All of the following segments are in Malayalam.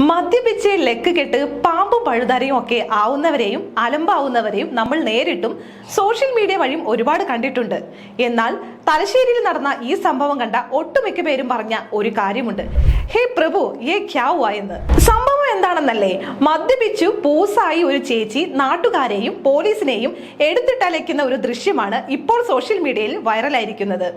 മദ്യപിച്ച് ലെക്ക് കെട്ട് പാമ്പും പഴുതാരയും ഒക്കെ ആവുന്നവരെയും അലമ്പാവുന്നവരെയും നമ്മൾ നേരിട്ടും സോഷ്യൽ മീഡിയ വഴിയും ഒരുപാട് കണ്ടിട്ടുണ്ട്. എന്നാൽ തലശ്ശേരിയിൽ നടന്ന ഈ സംഭവം കണ്ട ഒട്ടുമിക്ക പേരും പറഞ്ഞ ഒരു കാര്യമുണ്ട്, ഹേ പ്രഭു യേ ക്യാ ഹുവാ എന്ന്. സംഭവം എന്താണെന്നല്ലേ, മദ്യപിച്ചു പൂസായി ഒരു ചേച്ചി നാട്ടുകാരെയും പോലീസിനെയും എടുത്തിട്ടലയ്ക്കുന്ന ഒരു ദൃശ്യമാണ് ഇപ്പോൾ സോഷ്യൽ മീഡിയയിൽ വൈറലായിരിക്കുന്നത്.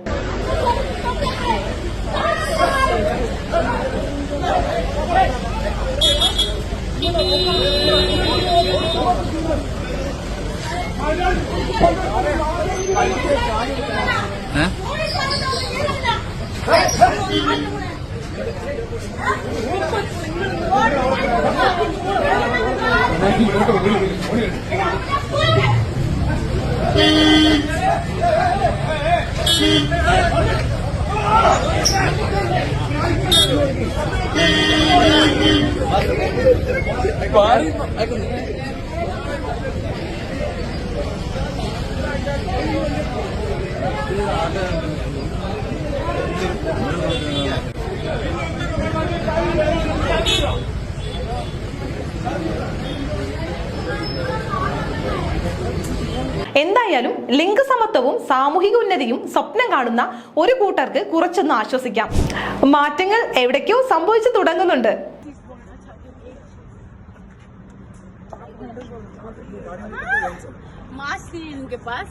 എന്തായാലും ലിംഗസമത്വവും സാമൂഹിക ഉന്നതിയും സ്വപ്നം കാണുന്ന ഒരു കൂട്ടർക്ക് കുറച്ചൊന്ന് ആശ്വസിക്കാം. മാറ്റങ്ങൾ എവിടേക്കോ സംഭവിച്ചു തുടങ്ങുന്നുണ്ട്. मास्क नहीं है इनके पास।